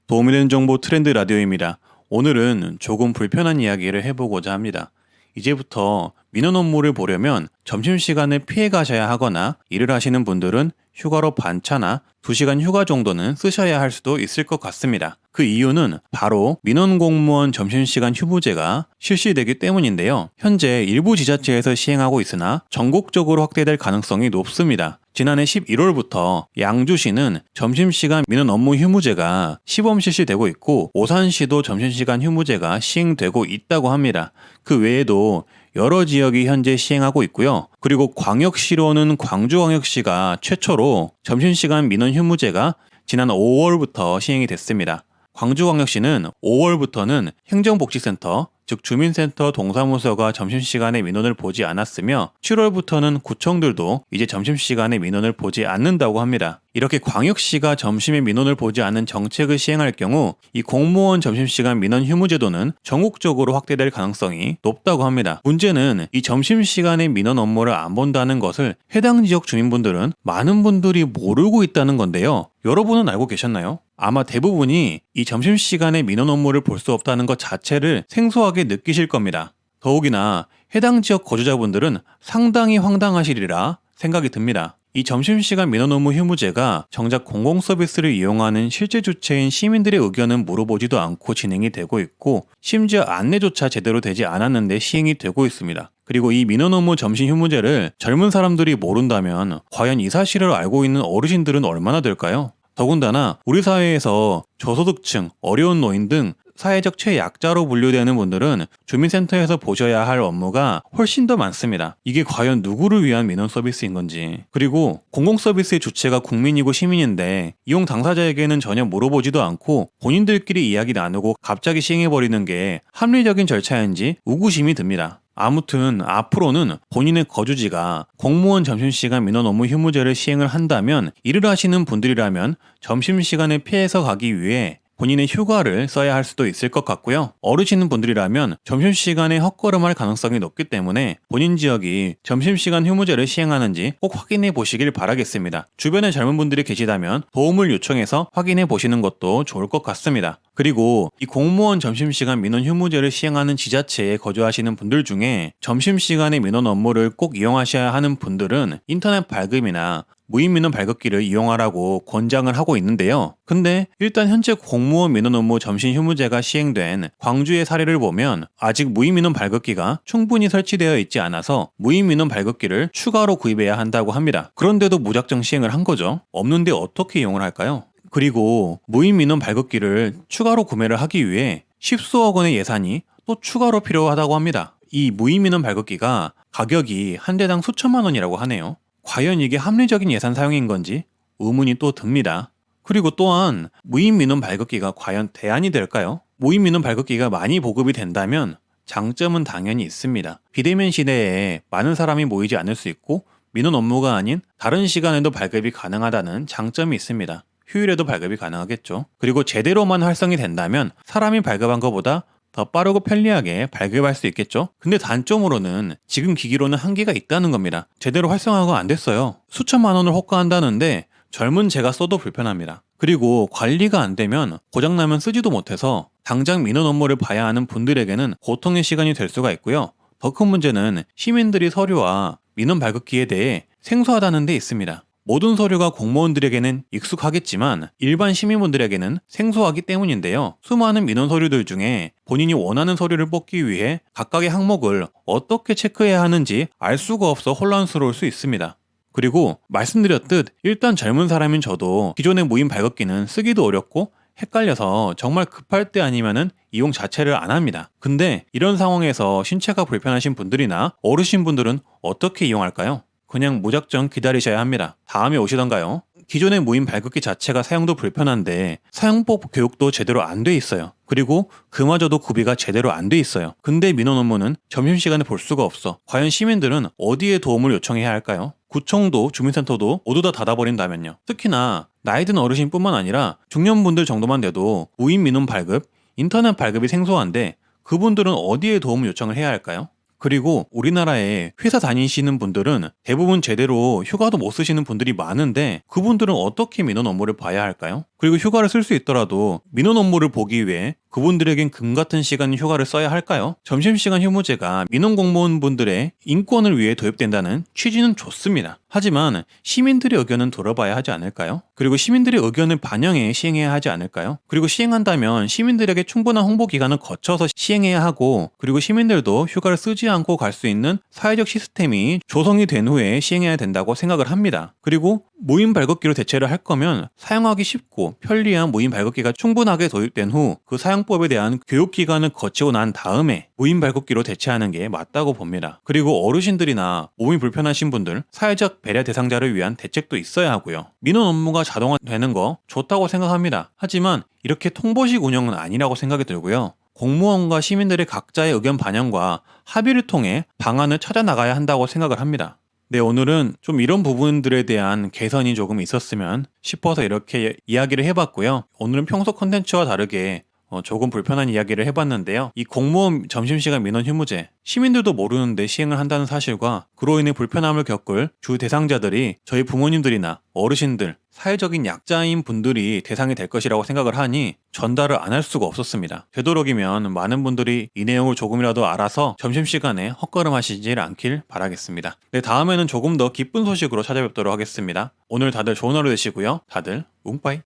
도움이 되는 정보 트렌드 라디오입니다. 오늘은 조금 불편한 이야기를 해보고자 합니다. 이제부터 민원 업무를 보려면 점심시간을 피해 가셔야 하거나 일을 하시는 분들은 휴가로 반차나 2시간 휴가 정도는 쓰셔야 할 수도 있을 것 같습니다. 그 이유는 바로 민원 공무원 점심시간 휴무제가 실시되기 때문인데요. 현재 일부 지자체에서 시행하고 있으나 전국적으로 확대될 가능성이 높습니다. 지난해 11월부터 양주시는 점심시간 민원 업무 휴무제가 시범 실시되고 있고 오산시도 점심시간 휴무제가 시행되고 있다고 합니다. 그 외에도 여러 지역이 현재 시행하고 있고요. 그리고 광역시로는 광주광역시가 최초로 점심시간 민원 휴무제가 지난 5월부터 시행이 됐습니다. 광주광역시는 5월부터는 행정복지센터, 즉 주민센터 동사무소가 점심시간에 민원을 보지 않았으며 7월부터는 구청들도 이제 점심시간에 민원을 보지 않는다고 합니다. 이렇게 광역시가 점심에 민원을 보지 않는 정책을 시행할 경우 이 공무원 점심시간 민원 휴무제도는 전국적으로 확대될 가능성이 높다고 합니다. 문제는 이 점심시간에 민원 업무를 안 본다는 것을 해당 지역 주민분들은 많은 분들이 모르고 있다는 건데요. 여러분은 알고 계셨나요? 아마 대부분이 이 점심시간에 민원 업무를 볼 수 없다는 것 자체를 생소하게 느끼실 겁니다. 더욱이나 해당 지역 거주자분들은 상당히 황당하시리라 생각이 듭니다. 이 점심시간 민원 업무 휴무제가 정작 공공서비스를 이용하는 실제 주체인 시민들의 의견은 물어보지도 않고 진행이 되고 있고 심지어 안내조차 제대로 되지 않았는데 시행이 되고 있습니다. 그리고 이 민원 업무 점심 휴무제를 젊은 사람들이 모른다면 과연 이 사실을 알고 있는 어르신들은 얼마나 될까요? 더군다나 우리 사회에서 저소득층, 어려운 노인 등 사회적 최약자로 분류되는 분들은 주민센터에서 보셔야 할 업무가 훨씬 더 많습니다. 이게 과연 누구를 위한 민원 서비스인 건지. 그리고 공공서비스의 주체가 국민이고 시민인데 이용 당사자에게는 전혀 물어보지도 않고 본인들끼리 이야기 나누고 갑자기 시행해버리는 게 합리적인 절차인지 의구심이 듭니다. 아무튼 앞으로는 본인의 거주지가 공무원 점심시간 민원 업무 휴무제를 시행을 한다면 일을 하시는 분들이라면 점심시간에 피해서 가기 위해 본인의 휴가를 써야 할 수도 있을 것 같고요. 어르신 분들이라면 점심시간에 헛걸음할 가능성이 높기 때문에 본인 지역이 점심시간 휴무제를 시행하는지 꼭 확인해 보시길 바라겠습니다. 주변에 젊은 분들이 계시다면 도움을 요청해서 확인해 보시는 것도 좋을 것 같습니다. 그리고 이 공무원 점심시간 민원 휴무제를 시행하는 지자체에 거주하시는 분들 중에 점심시간에 민원 업무를 꼭 이용하셔야 하는 분들은 인터넷 발급이나 무인민원 발급기를 이용하라고 권장을 하고 있는데요. 근데 일단 현재 공무원 민원 업무 점심 휴무제가 시행된 광주의 사례를 보면 아직 무인민원 발급기가 충분히 설치되어 있지 않아서 무인민원 발급기를 추가로 구입해야 한다고 합니다. 그런데도 무작정 시행을 한 거죠. 없는데 어떻게 이용을 할까요? 그리고 무인민원 발급기를 추가로 구매를 하기 위해 십수억 원의 예산이 또 추가로 필요하다고 합니다. 이 무인민원 발급기가 가격이 한 대당 수천만 원이라고 하네요. 과연 이게 합리적인 예산 사용인 건지 의문이 또 듭니다. 그리고 또한 무인민원 발급기가 과연 대안이 될까요? 무인민원 발급기가 많이 보급이 된다면 장점은 당연히 있습니다. 비대면 시대에 많은 사람이 모이지 않을 수 있고 민원 업무가 아닌 다른 시간에도 발급이 가능하다는 장점이 있습니다. 휴일에도 발급이 가능하겠죠. 그리고 제대로만 활성이 된다면 사람이 발급한 것보다 더 빠르고 편리하게 발급할 수 있겠죠. 근데 단점으로는 지금 기기로는 한계가 있다는 겁니다. 제대로 활성화가 안 됐어요. 수천만 원을 호가한다는데 젊은 제가 써도 불편합니다. 그리고 관리가 안 되면 고장나면 쓰지도 못해서 당장 민원 업무를 봐야 하는 분들에게는 고통의 시간이 될 수가 있고요. 더 큰 문제는 시민들이 서류와 민원 발급기에 대해 생소하다는 데 있습니다. 모든 서류가 공무원들에게는 익숙하겠지만 일반 시민분들에게는 생소하기 때문인데요. 수많은 민원 서류들 중에 본인이 원하는 서류를 뽑기 위해 각각의 항목을 어떻게 체크해야 하는지 알 수가 없어 혼란스러울 수 있습니다. 그리고 말씀드렸듯 일단 젊은 사람인 저도 기존의 무인 발급기는 쓰기도 어렵고 헷갈려서 정말 급할 때 아니면은 이용 자체를 안 합니다. 근데 이런 상황에서 신체가 불편하신 분들이나 어르신 분들은 어떻게 이용할까요? 그냥 무작정 기다리셔야 합니다. 다음에 오시던가요? 기존의 무인 발급기 자체가 사용도 불편한데 사용법 교육도 제대로 안 돼 있어요. 그리고 그마저도 구비가 제대로 안 돼 있어요. 근데 민원 업무는 점심시간에 볼 수가 없어. 과연 시민들은 어디에 도움을 요청해야 할까요? 구청도 주민센터도 모두 다 닫아버린다면요. 특히나 나이 든 어르신뿐만 아니라 중년분들 정도만 돼도 무인 민원 발급, 인터넷 발급이 생소한데 그분들은 어디에 도움을 요청을 해야 할까요? 그리고 우리나라에 회사 다니시는 분들은 대부분 제대로 휴가도 못 쓰시는 분들이 많은데 그분들은 어떻게 민원 업무를 봐야 할까요? 그리고 휴가를 쓸 수 있더라도 민원 업무를 보기 위해 그분들에겐 금 같은 시간 휴가를 써야 할까요? 점심시간 휴무제가 민원 공무원분들의 인권을 위해 도입된다는 취지는 좋습니다. 하지만 시민들의 의견은 들어봐야 하지 않을까요? 그리고 시민들의 의견을 반영해 시행해야 하지 않을까요? 그리고 시행한다면 시민들에게 충분한 홍보 기간을 거쳐서 시행해야 하고, 그리고 시민들도 휴가를 쓰지 않고 갈 수 있는 사회적 시스템이 조성이 된 후에 시행해야 된다고 생각을 합니다. 그리고 무인 발급기로 대체를 할 거면 사용하기 쉽고 편리한 무인 발급기가 충분하게 도입된 후 그 사용법에 대한 교육 기간을 거치고 난 다음에 무인 발급기로 대체하는 게 맞다고 봅니다. 그리고 어르신들이나 몸이 불편하신 분들, 사회적 배려 대상자를 위한 대책도 있어야 하고요. 민원 업무가 자동화되는 거 좋다고 생각합니다. 하지만 이렇게 통보식 운영은 아니라고 생각이 들고요. 공무원과 시민들의 각자의 의견 반영과 합의를 통해 방안을 찾아 나가야 한다고 생각을 합니다. 네, 오늘은 좀 이런 부분들에 대한 개선이 조금 있었으면 싶어서 이렇게 이야기를 해봤고요. 오늘은 평소 컨텐츠와 다르게 조금 불편한 이야기를 해봤는데요. 이 공무원 점심시간 민원 휴무제, 시민들도 모르는데 시행을 한다는 사실과 그로 인해 불편함을 겪을 주 대상자들이 저희 부모님들이나 어르신들, 사회적인 약자인 분들이 대상이 될 것이라고 생각을 하니 전달을 안 할 수가 없었습니다. 되도록이면 많은 분들이 이 내용을 조금이라도 알아서 점심시간에 헛걸음 하시지 않길 바라겠습니다. 네, 다음에는 조금 더 기쁜 소식으로 찾아뵙도록 하겠습니다. 오늘 다들 좋은 하루 되시고요. 다들 웅빠이.